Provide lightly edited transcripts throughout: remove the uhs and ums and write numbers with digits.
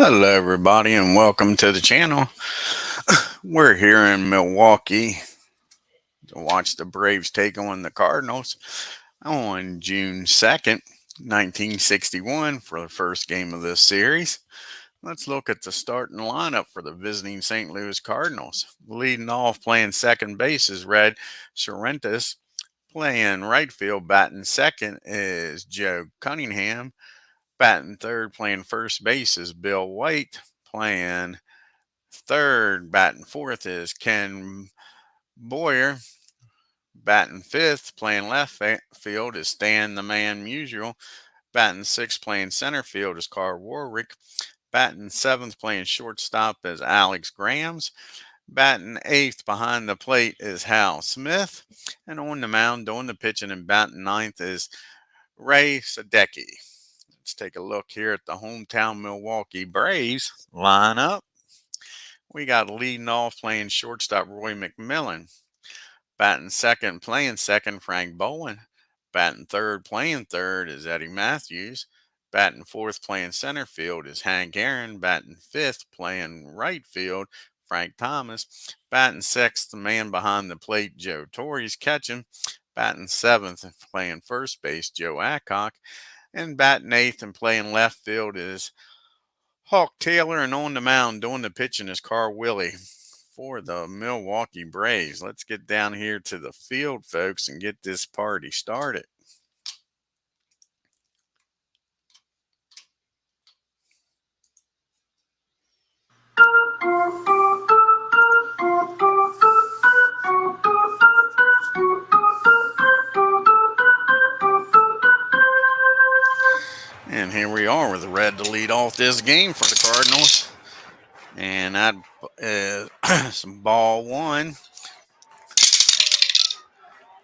Hello, everybody, and welcome to the channel. We're here in Milwaukee to watch the Braves take on the Cardinals on June 2nd, 1961, for the first game of this series. Let's look at the starting lineup for the visiting St. Louis Cardinals. Leading off, playing second base is Red Sorrentis. Playing right field, batting second is Joe Cunningham. Batting third, playing first base is Bill White. Playing third, batting fourth is Ken Boyer. Batting fifth, playing left field is Stan the Man Musial. Batting sixth, playing center field is Carl Warwick. Batting seventh, playing shortstop is Alex Grams. Batting eighth behind the plate is Hal Smith. And on the mound, doing the pitching and batting ninth is Ray SADECKI. Let's take a look here at the hometown Milwaukee Braves lineup. We got leading off, playing shortstop, Roy McMillan. Batting second, playing second, Frank Bowen. Batting third, playing third is Eddie Matthews. Batting fourth, playing center field is Hank Aaron. Batting fifth, playing right field, Frank Thomas. Batting sixth, the man behind the plate, Joe Torre's catching. Batting seventh, playing first base, Joe Adcock. And batting eighth and playing left field is Hawk Taylor, and on the mound doing the pitching is Carl Willie for the Milwaukee Braves. Let's get down here to the field, folks, and get this party started. And here we are with Red to lead off this game for the Cardinals. And that is ball one.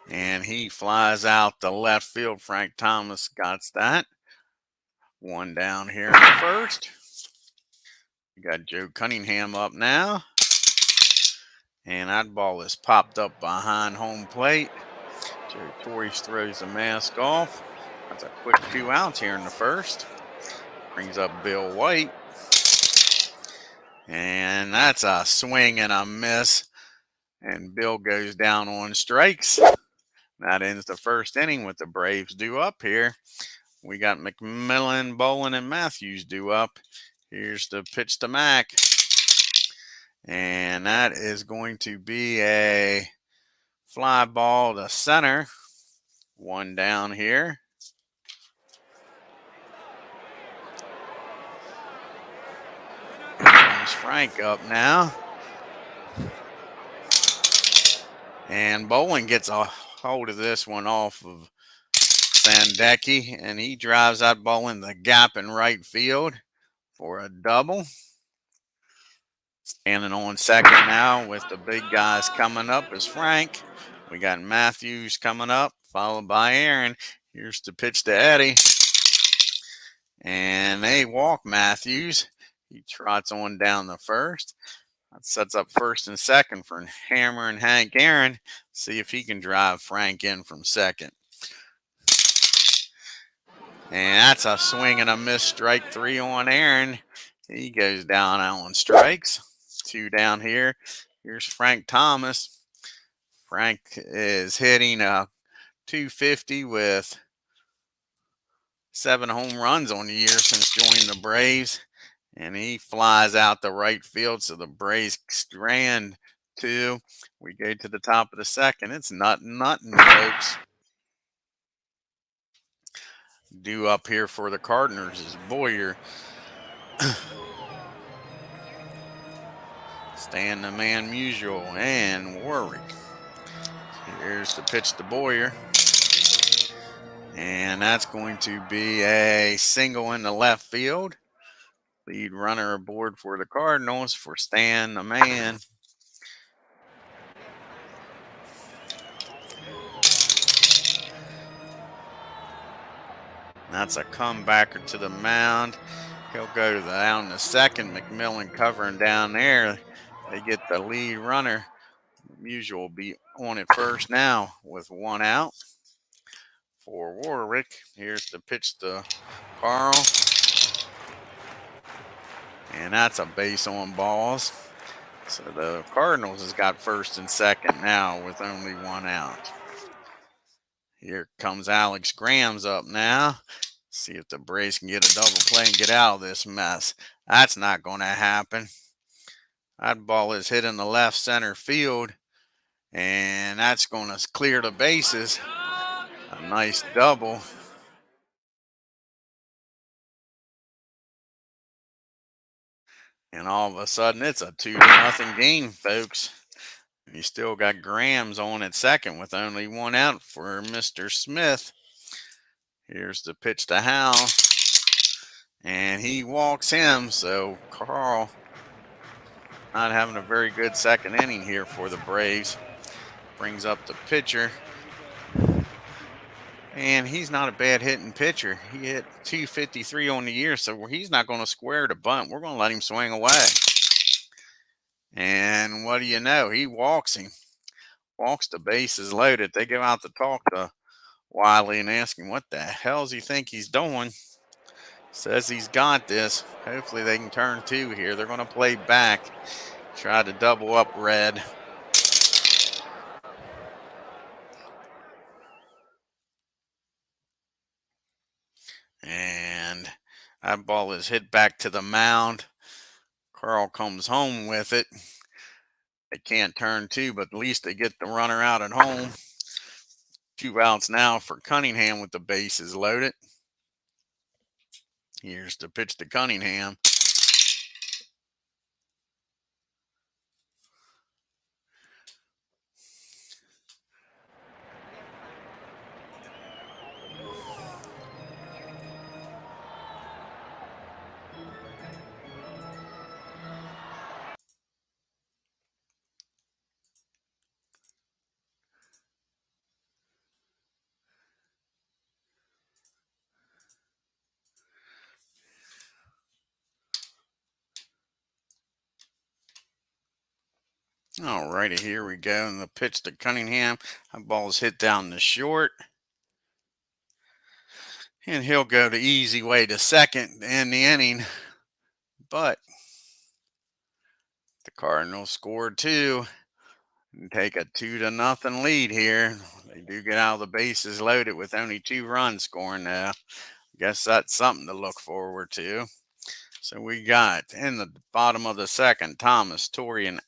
And he flies out the left field. Frank Thomas got that. One down here in the first. We got Joe Cunningham up now. And that ball is popped up behind home plate. Joe Torre throws the mask off. That's a quick 2 outs here in the first. Brings up Bill White. And that's a swing and a miss. And Bill goes down on strikes. That ends the first inning with the Braves due up here. We got McMillan, Bowen, and Matthews due up. Here's the pitch to Mac. And that is going to be a fly ball to center. One down here. There's Frank up now. And Bowen gets a hold of this one off of SADECKI, and he drives that ball in the gap in right field for a double. Standing on second now with the big guys coming up is Frank. We got Matthews coming up, followed by Aaron. Here's the pitch to Eddie. And they walk Matthews. He trots on down the first. That sets up first and second for Hammer and Hank Aaron. See if he can drive Frank in from second. And that's a swing and a miss, strike three on Aaron. He goes down on strikes. Two down here. Here's Frank Thomas. Frank is hitting a 250 with 7 home runs on the year since joining the Braves. And he flies out the right field, so the Braves strand 2. We go to the top of the second. It's nothing, folks. Due up here for the Cardinals is Boyer. Stan the Man Musial and Warwick. Here's the pitch to Boyer. And that's going to be a single in the left field. Lead runner aboard for the Cardinals for Stan the Man. That's a comebacker to the mound. He'll go to down the second. McMillan covering down there. They get the lead runner. Musial will be on at first now with 1 out for Warwick. Here's the pitch to Carl. And that's a base on balls. So the Cardinals has got first and second now with only one out. Here comes Alex Graham's up now. See if the Braves can get a double play and get out of this mess. That's not going to happen. That ball is hit in the left center field, and that's going to clear the bases. A nice double. And all of a sudden, it's a 2-0 game, folks. And you still got Graham's on at second with only one out for Mr. Smith. Here's the pitch to Hal. And he walks him, so Carl not having a very good second inning here for the Braves. Brings up the pitcher. And he's not a bad hitting pitcher. He hit 253 on the year, so he's not going to square the bunt. We're going to let him swing away. And what do you know? He walks him. Walks the bases loaded. They go out to talk to Wiley and ask him what the hell does he think he's doing. Says he's got this. Hopefully they can turn two here. They're going to play back. Try to double up Red. And that ball is hit back to the mound. Carl comes home with it. They can't turn two, but at least they get the runner out at home. 2 outs now for Cunningham with the bases loaded. Here's the pitch to Cunningham. All righty, here we go. And the pitch to Cunningham. That ball's hit down the short. And he'll go the easy way to second to end the inning. But the Cardinals scored two and take a 2-0 lead here. They do get out of the bases loaded with only 2 runs scoring now. Guess that's something to look forward to. So we got in the bottom of the second, Thomas, Torrey, and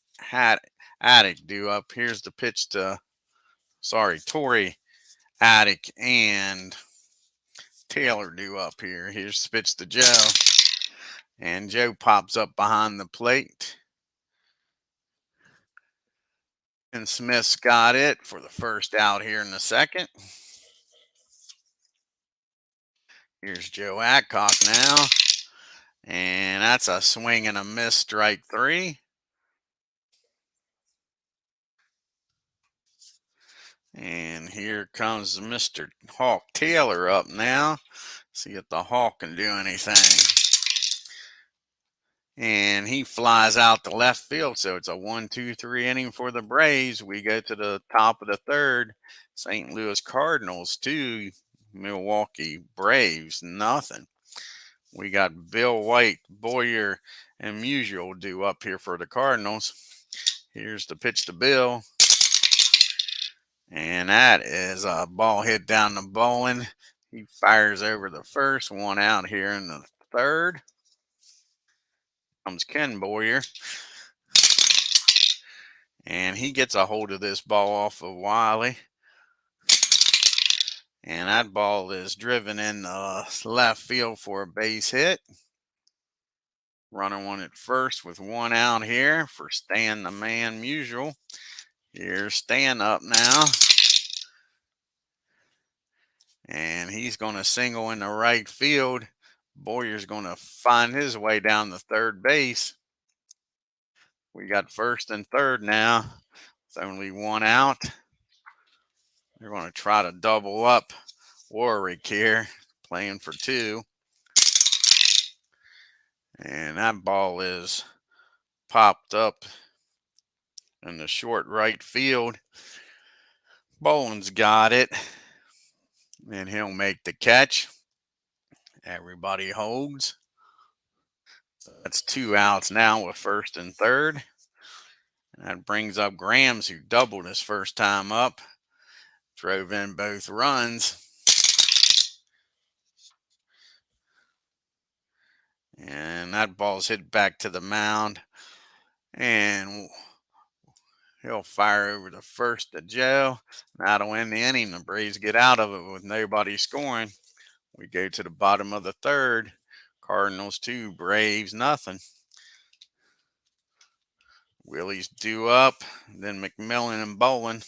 Attic due up. Here's the pitch to, Torrey, Attic, and Taylor due up here. Here's the pitch to Joe. And Joe pops up behind the plate. And Smith's got it for the first out here in the second. Here's Joe Adcock now. And that's a swing and a miss, strike 3. And here comes Mr. Hawk Taylor up now. See if the Hawk can do anything. And he flies out to left field. So it's a 1-2-3 inning for the Braves. We go to the top of the third. St. Louis Cardinals 2, Milwaukee Braves nothing. We got Bill White, Boyer, and Musial due up here for the Cardinals. Here's the pitch to Bill. And that is a ball hit down the bowling. He fires over the first, one out here in the third. Comes Ken Boyer. And he gets a hold of this ball off of Wiley. And that ball is driven in the left field for a base hit. Runner one at first with 1 out here for Stan the Man Musial. Here's Stan up now. And he's going to single in the right field. Boyer's going to find his way down the third base. We got first and third now. It's only 1 out. They're going to try to double up Warwick here, playing for 2. And that ball is popped up in the short right field. Bowen's got it. And he'll make the catch. Everybody holds. That's 2 outs now with first and third. And that brings up Grams, who doubled his first time up. Drove in both runs. And that ball's hit back to the mound. And he'll fire over the first to Joe. That'll end the inning. The Braves get out of it with nobody scoring. We go to the bottom of the third. Cardinals 2, Braves nothing. Willie's due up. Then McMillan and Bolin. Let's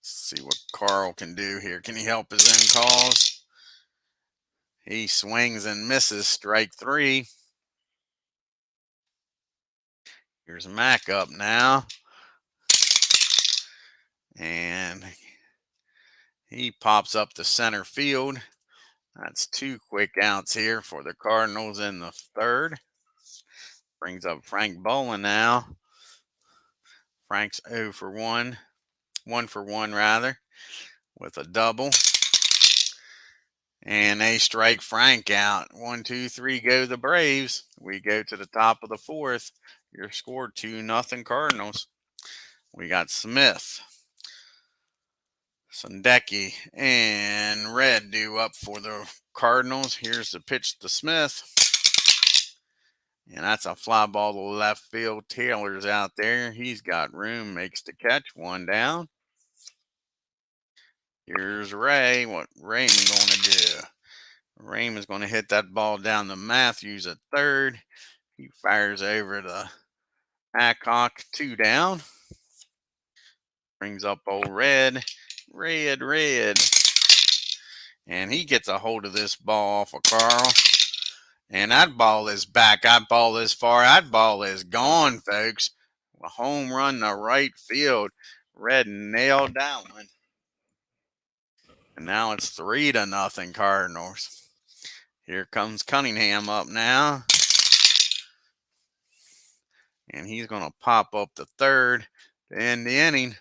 see what Carl can do here. Can he help his own cause? He swings and misses. Strike 3. Here's Mac up now. And he pops up to center field. That's 2 quick outs here for the Cardinals in the third. Brings up Frank Bolin now. Frank's 0 for 1. 1 for 1 rather, with a double. And they strike Frank out. 1, 2, 3 go the Braves. We go to the top of the fourth. Your score 2-0 Cardinals. We got Smith, SADECKI, and Red due up for the Cardinals. Here's the pitch to Smith. And that's a fly ball to left field. Taylor's out there. He's got room, makes the catch. 1 down. Here's Ray. What Raymond going to do? Raymond's going to hit that ball down to Matthews at third. He fires over to Adcock. 2 down. Brings up old Red. Red. And he gets a hold of this ball off of Carl. And that ball is back. That ball is far. That ball is gone, folks. A home run to right field. Red nailed that one. And now it's 3-0 Cardinals. Here comes Cunningham up now. And he's going to pop up the third to end the inning.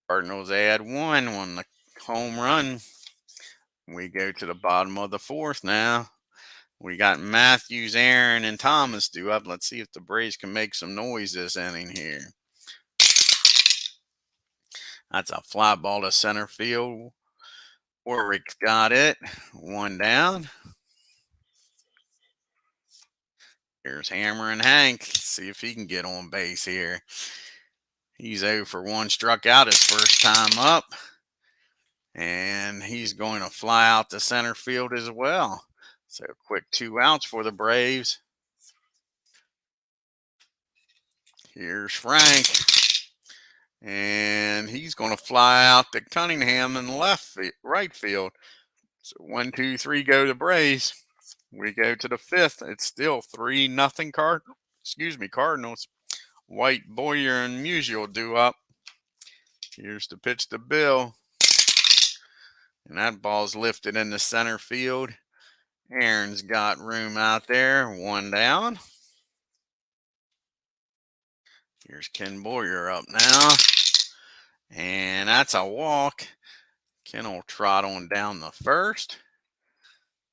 Cardinals add 1 on the home run. We go to the bottom of the fourth now. We got Matthews, Aaron, and Thomas due up. Let's see if the Braves can make some noise this inning here. That's a fly ball to center field. Warwick's got it. 1 down. Here's Hammer and Hank. Let's see if he can get on base here. He's 0 for 1. Struck out his first time up. And he's going to fly out to center field as well. So quick 2 outs for the Braves. Here's Frank. And he's going to fly out to Cunningham in right field. So 1, 2, 3 go the Braves. We go to the fifth. It's still 3-0 Cardinals. White, Boyer, and Musial due up. Here's the pitch to Bill. And that ball's lifted into center field. Aaron's got room out there. 1 down. Here's Ken Boyer up now. And that's a walk. Ken will trot on down the first.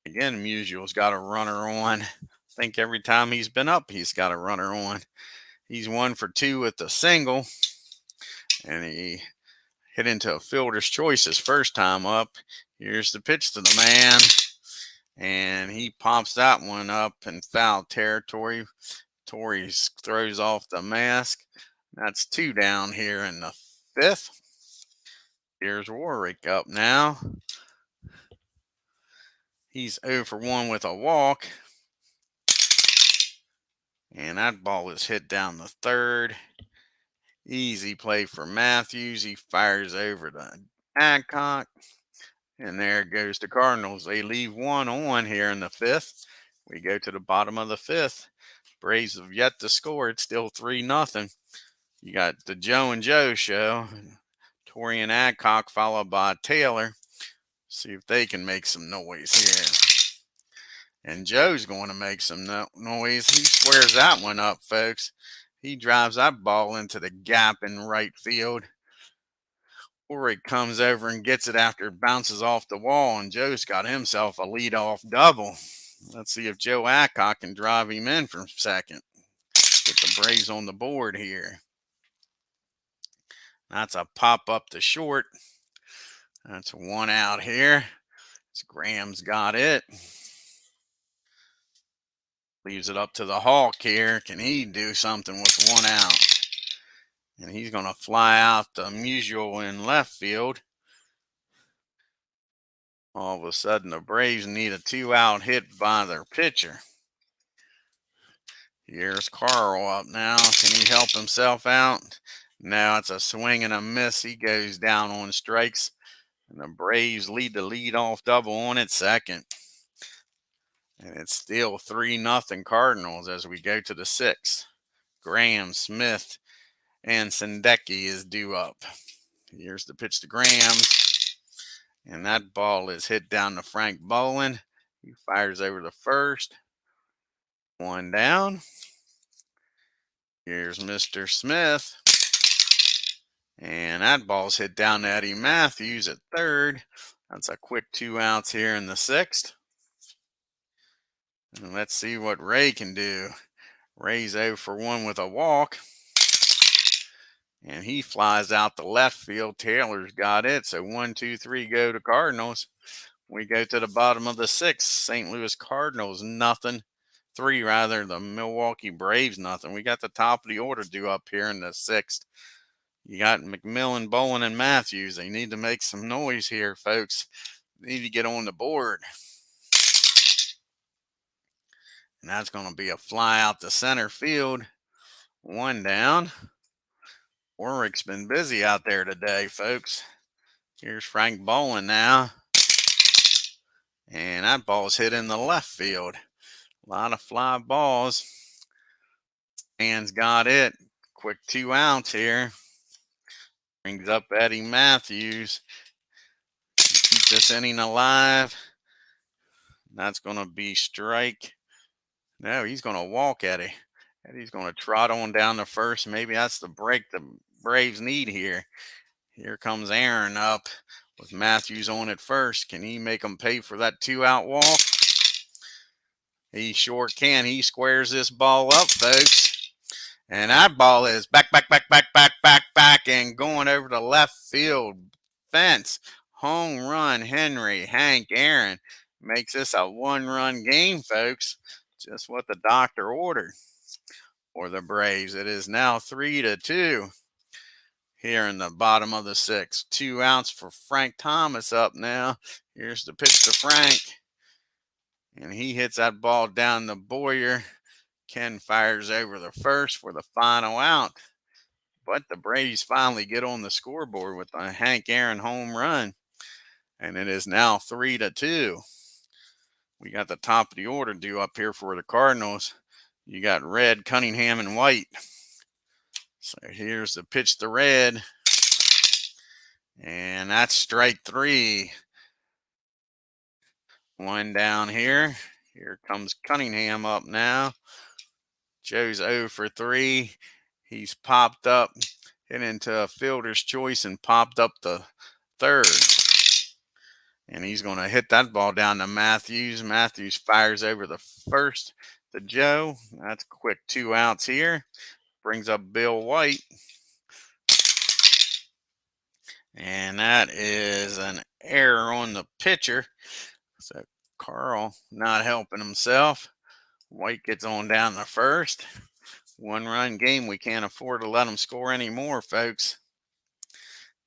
Again, Musial's got a runner on. I think every time he's been up, he's got a runner on. He's 1 for 2 with a single. And he hit into a fielder's choice his first time up. Here's the pitch to the man. And he pops that one up in foul territory. Torrey throws off the mask. That's 2 down here in the fifth. Here's Warwick up now. He's 0 for 1 with a walk. And that ball is hit down the third. Easy play for Matthews. He fires over to Adcock. And there goes the Cardinals. They leave 1 on here in the fifth. We go to the bottom of the fifth. Braves have yet to score. It's still 3-0. You got the Joe and Joe show. Torrey and Adcock followed by Taylor. See if they can make some noise here. And Joe's going to make some noise. He squares that one up, folks. He drives that ball into the gap in right field. Warwick comes over and gets it after it bounces off the wall, and Joe's got himself a leadoff double. Let's see if Joe Adcock can drive him in from second. Get the Braves on the board here. That's a pop up to short. That's one out here. Graham's got it. Leaves it up to the Hawk here. Can he do something with one out? And he's going to fly out to Musial in left field. All of a sudden, the Braves need a 2-out hit by their pitcher. Here's Carl up now. Can he help himself out? Now it's a swing and a miss. He goes down on strikes. And the Braves lead the leadoff double on at second. And it's still 3-0 Cardinals as we go to the sixth. Graham, Smith, and SADECKI is due up. Here's the pitch to Graham. And that ball is hit down to Frank Boland. He fires over the first. One down. Here's Mr. Smith. And that ball's hit down to Eddie Matthews at third. That's a quick 2 outs here in the sixth. And let's see what Ray can do. Ray's 0 for 1 with a walk. And he flies out the left field. Taylor's got it. So 1, 2, 3 go to Cardinals. We go to the bottom of the sixth. St. Louis Cardinals, nothing. 3 rather. The Milwaukee Braves, nothing. We got the top of the order due up here in the sixth. You got McMillan, Bowen, and Matthews. They need to make some noise here, folks. They need to get on the board. And that's going to be a fly out to center field. One down. Warwick's been busy out there today, folks. Here's Frank Bowen now. And that ball's hit in the left field. A lot of fly balls. Stan's got it. Quick 2 outs here. Brings up Eddie Matthews. Keep this inning alive. That's going to be strike. No, he's going to walk Eddie. Eddie's going to trot on down to first. Maybe that's the break the Braves need here. Here comes Aaron up with Matthews on at first. Can he make them pay for that 2-out walk? He sure can. He squares this ball up, folks. And that ball is back, and going over the left field fence. Home run, Henry, Hank Aaron. Makes this a 1-run game, folks. Just what the doctor ordered for the Braves. It is now 3-2 here in the bottom of the sixth. 2 outs for Frank Thomas up now. Here's the pitch to Frank. And he hits that ball down the Boyer. Ken fires over the first for the final out. But the Braves finally get on the scoreboard with a Hank Aaron home run. And it is now 3-2. We got the top of the order due up here for the Cardinals. You got Red, Cunningham, and White. So here's the pitch to Red. And that's strike 3. One down here. Here comes Cunningham up now. Joe's 0 for 3. He's popped up, hit into a fielder's choice and popped up the third. And he's going to hit that ball down to Matthews. Matthews fires over the first to Joe. That's a quick 2 outs here. Brings up Bill White. And that is an error on the pitcher. So Carl not helping himself. White gets on down to first. 1-run game. We can't afford to let them score anymore, folks.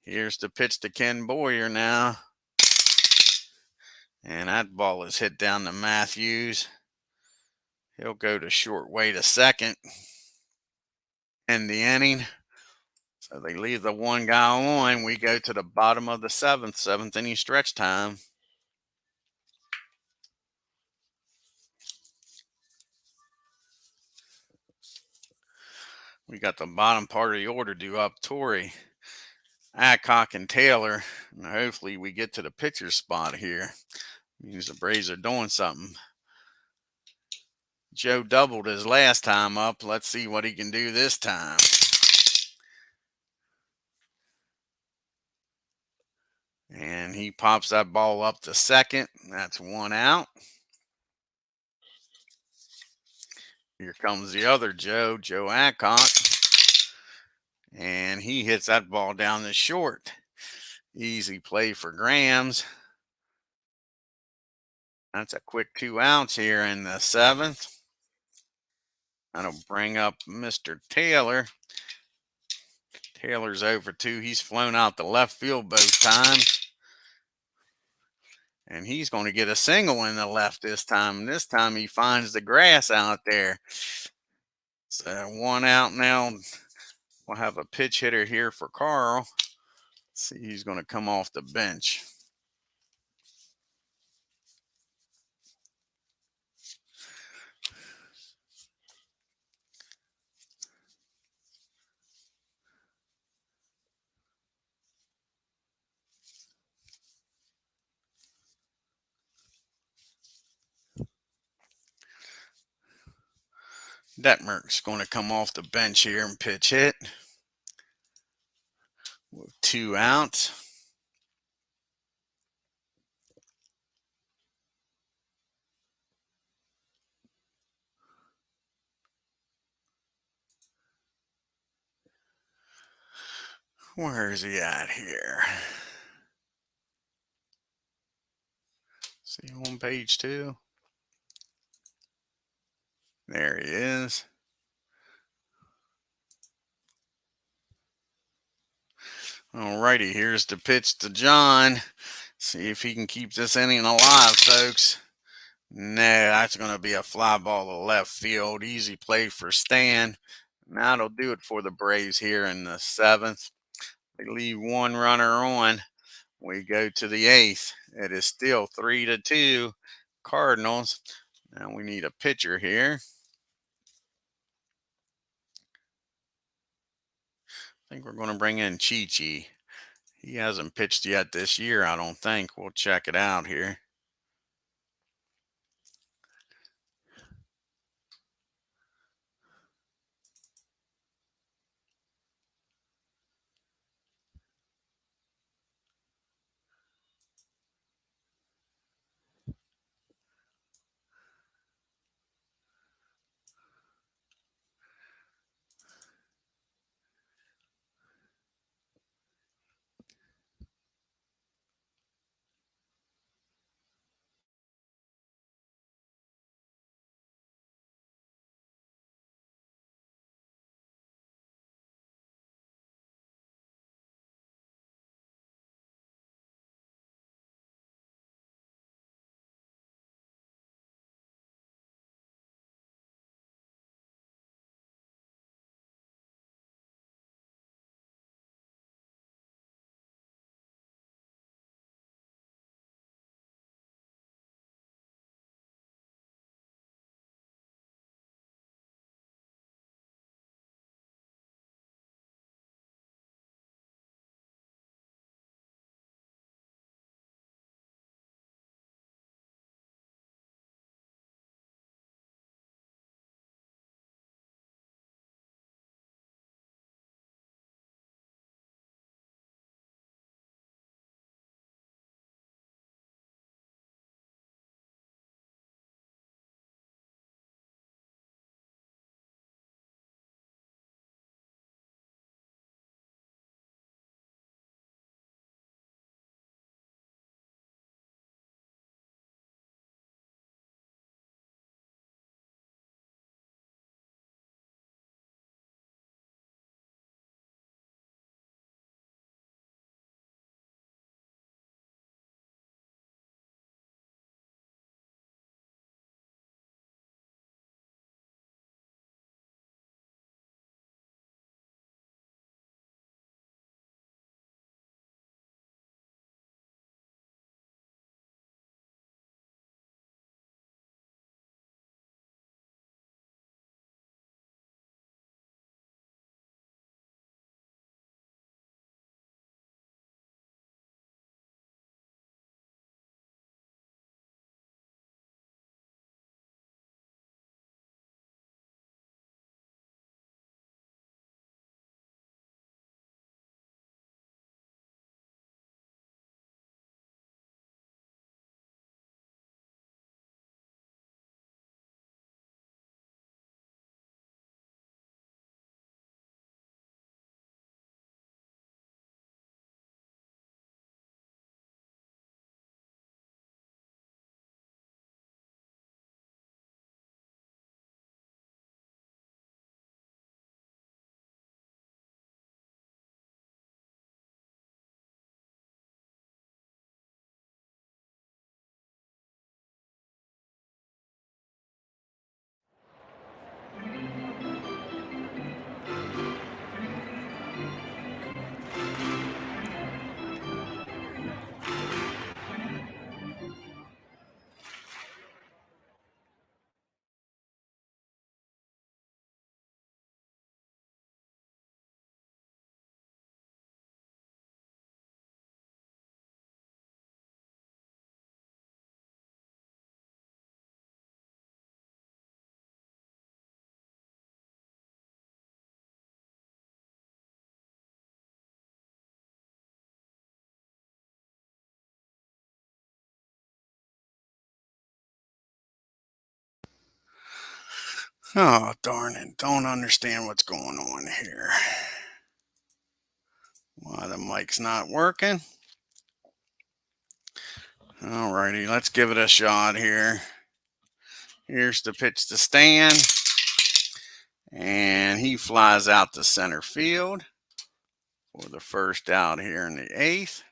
Here's the pitch to Ken Boyer now. And that ball is hit down to Matthews. He'll go to short way to second. End the inning. So they leave the one guy on. We go to the bottom of the seventh inning stretch time. We got the bottom part of the order due up. Torrey, Adcock, and Taylor. And hopefully we get to the pitcher spot here. Means the Braves are doing something. Joe doubled his last time up. Let's see what he can do this time. And he pops that ball up to second. That's 1 out. Here comes the other Joe Adcock, and he hits that ball down the short. Easy play for Grams. That's a quick 2 outs here in the 7th. That'll bring up Mr. Taylor. Taylor's over 2. He's flown out the left field both times. And he's going to get a single in the left this time. And this time he finds the grass out there. So 1 out now. We'll have a pitch hitter here for Carl. See who's going to come off the bench. Detmer's going to come off the bench here and pitch hit. With 2 outs. Where is he at here? See on page 2. There he is. Alrighty, here's the pitch to John. See if he can keep this inning alive, folks. No, that's going to be a fly ball to left field. Easy play for Stan. That'll do it for the Braves here in the 7th. They leave 1 runner on. We go to the 8th. It is still 3-2 Cardinals. Now we need a pitcher here. I think we're going to bring in Chi-Chi. He hasn't pitched yet this year, I don't think. We'll check it out here. Oh, darn it. Don't understand what's going on here. Why the mic's not working. Alrighty, let's give it a shot here. Here's the pitch to Stan. And he flies out to center field for the first out here in the 8th.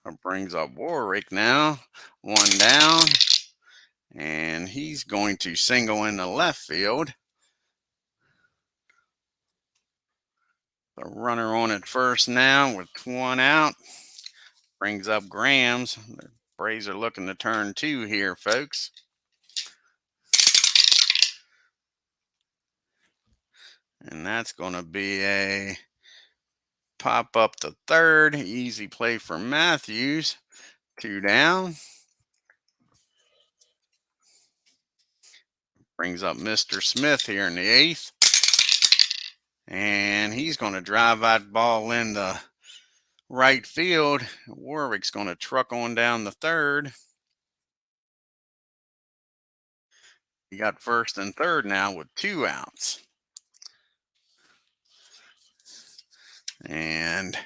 It brings up Warwick now. 1 down. And he's going to single in the left field. The runner on at first now with 1 out. Brings up Grams. The Braves are looking to turn 2 here, folks. And that's going to be a pop up to third. Easy play for Matthews. 2 down. Brings up Mr. Smith here in the 8th. And he's going to drive that ball into right field. Warwick's going to truck on down the third. You got first and third now with 2 outs. And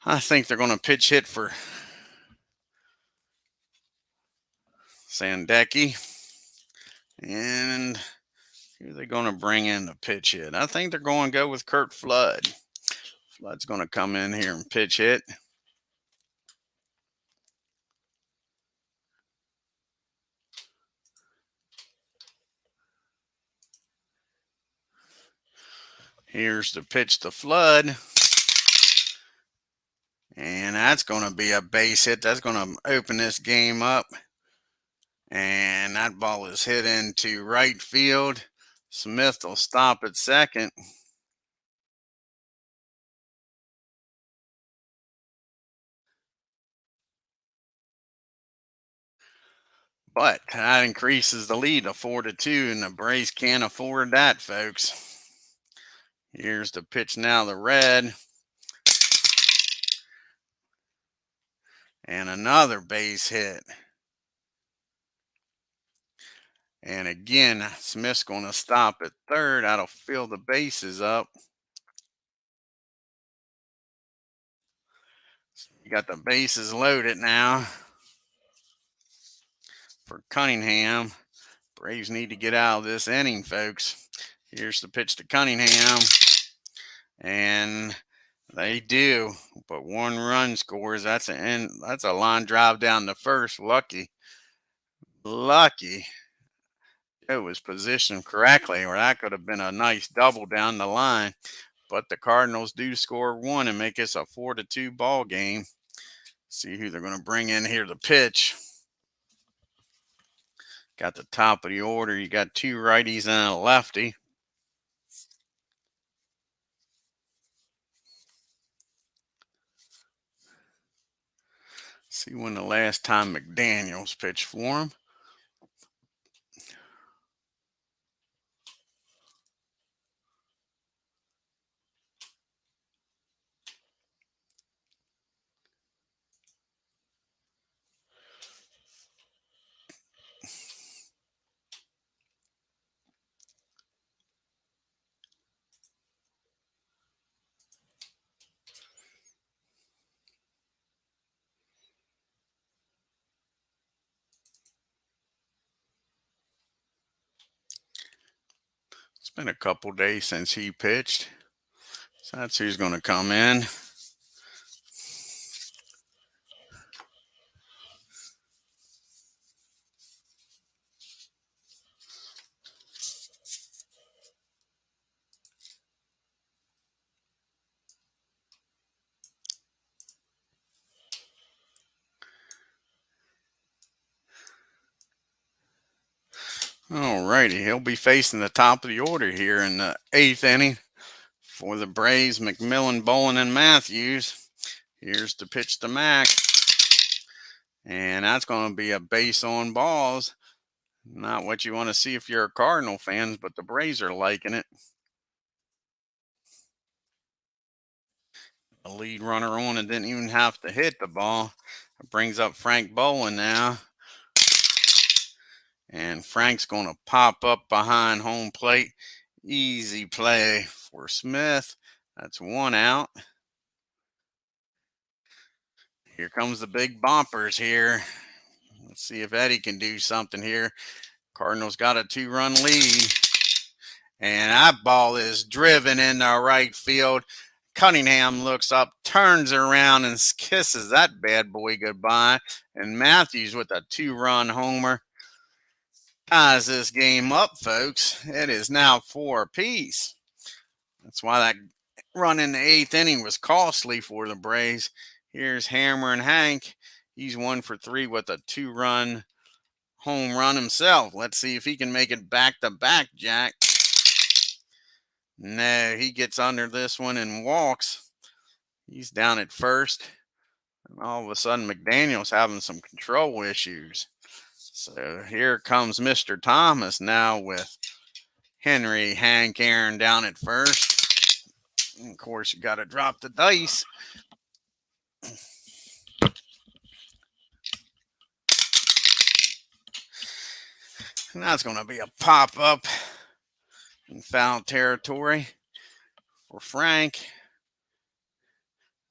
I think they're going to pitch hit for SADECKI. And who are they going to bring in to pitch hit? I think they're going to go with Kurt Flood. Flood's going to come in here and pitch hit. Here's the pitch to Flood. And that's going to be a base hit. That's going to open this game up. And that ball is hit into right field. Smith will stop at second. But that increases the lead to 4-2, and the Braves can't afford that, folks. Here's the pitch now, the red. And another base hit. And again, Smith's going to stop at third. That'll fill the bases up. You got the bases loaded now for Cunningham. Braves need to get out of this inning, folks. Here's the pitch to Cunningham. And they do, but 1 run scores. That's a line drive down the first. Lucky. It was positioned correctly, or that could have been a nice double down the line. But the Cardinals do score 1 and make this a 4-2 ball game. See who they're going to bring in here to pitch. Got the top of the order. You got 2 righties and a lefty. See when the last time McDaniels pitched for him. It's been a couple days since he pitched. So that's who's going to come in. Alrighty, he'll be facing the top of the order here in the 8th inning for the Braves. McMillan, Bolin, and Matthews. Here's the pitch to Mac. And that's going to be a base on balls. Not what you want to see if you're a Cardinal fan, but the Braves are liking it. A lead runner on and didn't even have to hit the ball. Brings up Frank Bolin now. And Frank's going to pop up behind home plate. Easy play for Smith. That's 1 out. Here comes the big bumpers here. Let's see if Eddie can do something here. Cardinals got a 2-run lead. And that ball is driven into right field. Cunningham looks up, turns around, and kisses that bad boy goodbye. And Matthews with a 2-run homer ties this game up, folks. It is now 4 apiece. That's why that run in the 8th inning was costly for the Braves. Here's Hammer and Hank. He's 1 for 3 with a 2-run home run himself. Let's see if he can make it back-to-back, Jack. No, he gets under this one and walks. He's down at first. And all of a sudden, McDaniel's having some control issues. So here comes Mr. Thomas now with Henry, Hank, Aaron down at first. And of course, you got to drop the dice. And that's going to be a pop-up in foul territory for Frank.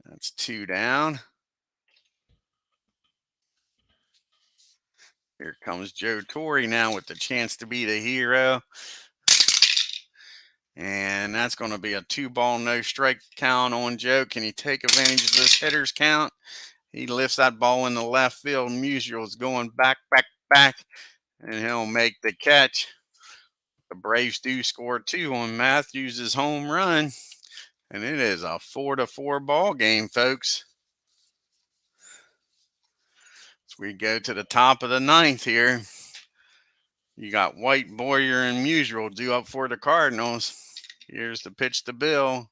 That's 2 down. Here comes Joe Torre now with the chance to be the hero. And that's going to be a 2-ball, no-strike count on Joe. Can he take advantage of this hitter's count? He lifts that ball in the left field. Musial's going back, and he'll make the catch. The Braves do score 2 on Matthews' home run. And it is a 4-4 ball game, folks. As we go to the top of the 9th here. You got White, Boyer, and Musial due up for the Cardinals. Here's the pitch to Bill.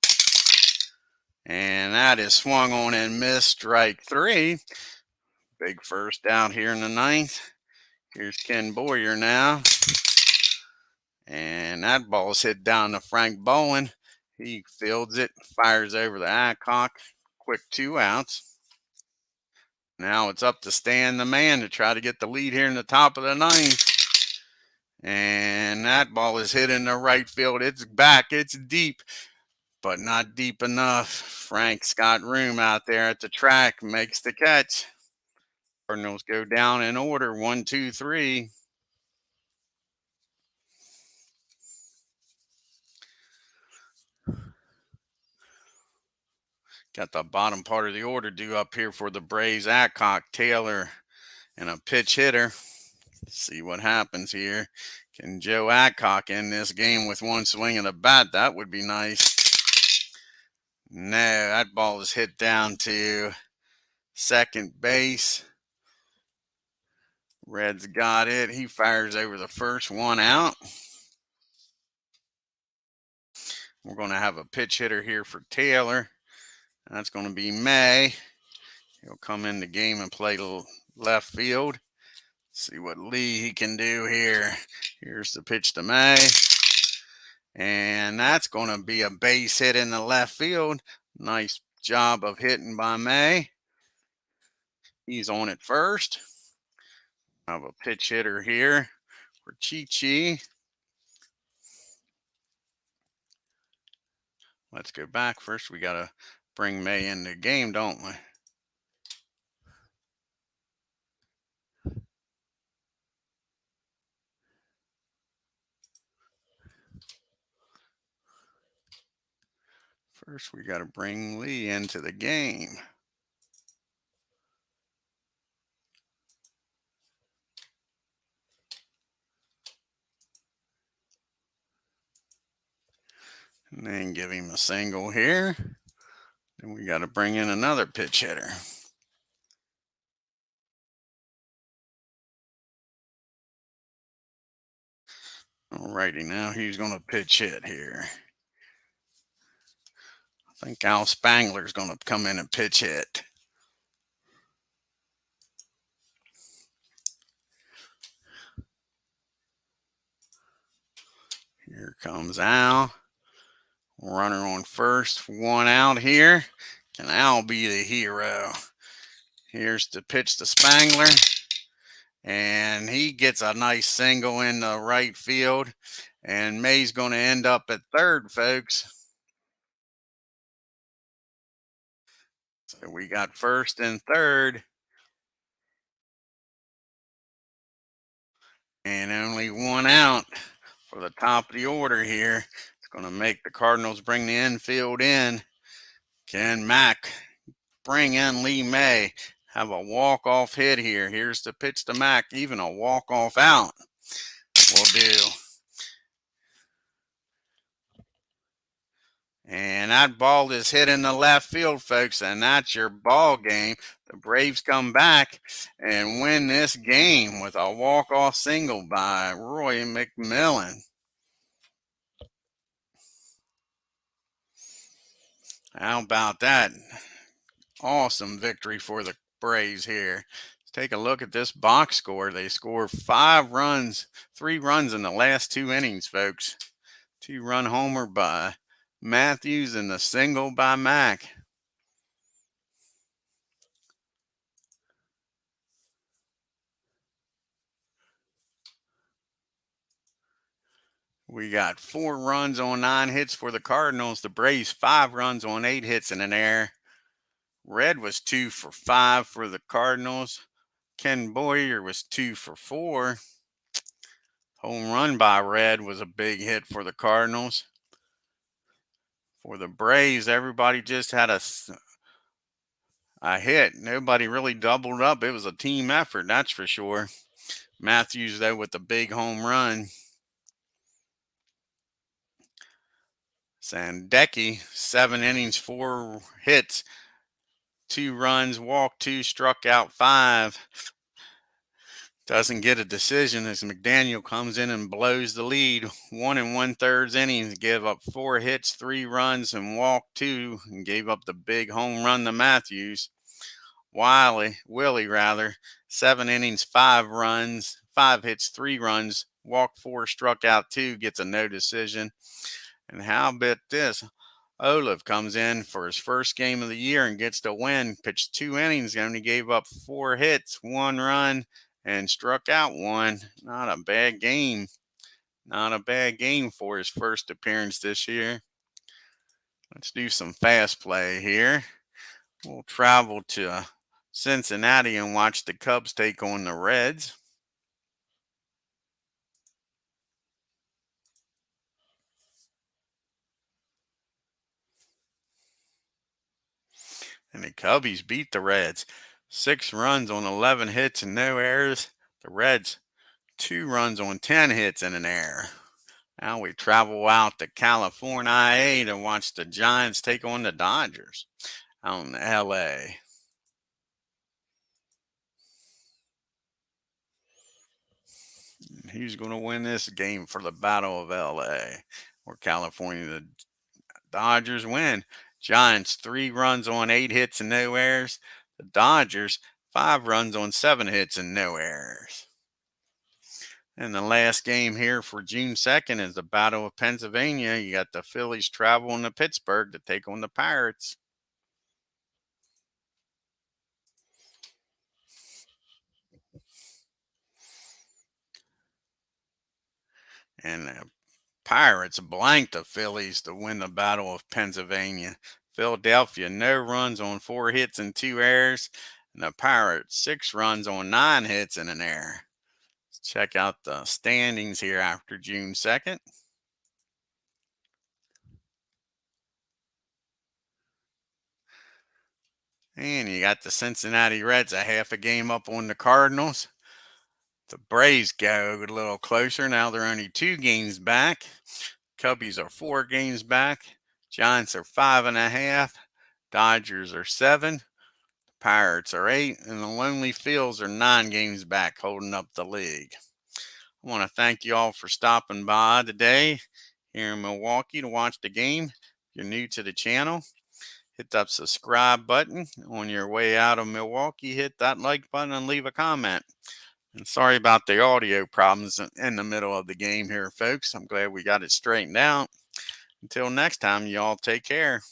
And that is swung on and missed, strike 3. Big first out here in the 9th. Here's Ken Boyer now. And that ball's hit down to Frank Bolin. He fields it, fires over the Adcock. Quick 2 outs. Now it's up to Stan the man to try to get the lead here in the top of the 9th. And that ball is hit in the right field. It's back. It's deep, but not deep enough. Frank's got room out there at the track. Makes the catch. Cardinals go down in order. 1, 2, 3. Got the bottom part of the order due up here for the Braves. Adcock, Taylor, and a pitch hitter. See what happens here. Can Joe Adcock end this game with 1 swing of the bat? That would be nice. No, that ball is hit down to second base. Red's got it. He fires over the first, 1 out. We're going to have a pitch hitter here for Taylor. That's going to be May. He'll come in the game and play left field. See what Lee he can do here. Here's the pitch to May. And that's going to be a base hit in the left field. Nice job of hitting by May. He's on at first. I have a pitch hitter here for Chi. Let's go back. First, we got to bring May in the game, don't we? First, we got to bring Lee into the game. And then give him a single here. Then we got to bring in another pitch hitter. Alrighty, now he's going to pitch hit here. I think Al Spangler's going to come in and pitch hit. Here comes Al. Runner on first, 1 out here. Can Al be the hero? Here's the pitch to Spangler. And he gets a nice single in the right field. And May's going to end up at third, folks. So we got first and third. And only one out for the top of the order here. It's going to make the Cardinals bring the infield in. Can Mack bring in Lee May? Have a walk-off hit here. Here's the pitch to Mack. Even a walk-off out will do. And that ball is hit in the left field, folks, and that's your ball game. The Braves come back and win this game with a walk-off single by Roy McMillan. How about that? Awesome victory for the Braves here. Let's take a look at this box score. They scored 5 runs, 3 runs in the last 2 innings, folks. 2-run homer by Matthews and a single by Mack. We got 4 runs on 9 hits for the Cardinals. The Braves 5 runs on 8 hits in an error. Red was 2 for 5 for the Cardinals. Ken Boyer was 2 for 4. Home run by Red was a big hit for the Cardinals. For the Braves, everybody just had a hit. Nobody really doubled up. It was a team effort, that's for sure. Matthews, though, with the big home run. SADECKI, 7 innings, 4 hits, 2 runs, walked 2, struck out 5. Doesn't get a decision as McDaniel comes in and blows the lead. 1 1/3 innings, gave up 4 hits, 3 runs, and walked 2, and gave up the big home run to Matthews. Willie, 7 innings, 5 runs, 5 hits, 3 runs, walked 4, struck out 2, gets a no decision. And how about this? Olive comes in for his first game of the year and gets the win. Pitched 2 innings, only gave up 4 hits, 1 run, and struck out 1. Not a bad game. Not a bad game for his first appearance this year. Let's do some fast play here. We'll travel to Cincinnati and watch the Cubs take on the Reds. And the Cubbies beat the Reds. 6 runs on 11 hits and no errors. The Reds, 2 runs on 10 hits and an error. Now we travel out to California to watch the Giants take on the Dodgers out in LA. Who's going to win this game for the Battle of LA or California? The Dodgers win. Giants 3 runs on 8 hits and no errors. The Dodgers 5 runs on 7 hits and no errors. And the last game here for June 2nd is the Battle of Pennsylvania. You got the Phillies traveling to Pittsburgh to take on the Pirates. And the Pirates blanked the Phillies to win the Battle of Pennsylvania. Philadelphia, no runs on 4 hits and 2 errors. And the Pirates, 6 runs on 9 hits and an error. Let's check out the standings here after June 2nd. And you got the Cincinnati Reds a half a game up on the Cardinals. The Braves go a little closer. Now they're only 2 games back. Cubbies are 4 games back. Giants are 5.5. Dodgers are 7. Pirates are 8. And the Lonely Fields are 9 games back, holding up the league. I want to thank you all for stopping by today here in Milwaukee to watch the game. If you're new to the channel, hit that subscribe button. On your way out of Milwaukee, hit that like button and leave a comment. And sorry about the audio problems in the middle of the game here, folks. I'm glad we got it straightened out. Until next time, you all take care.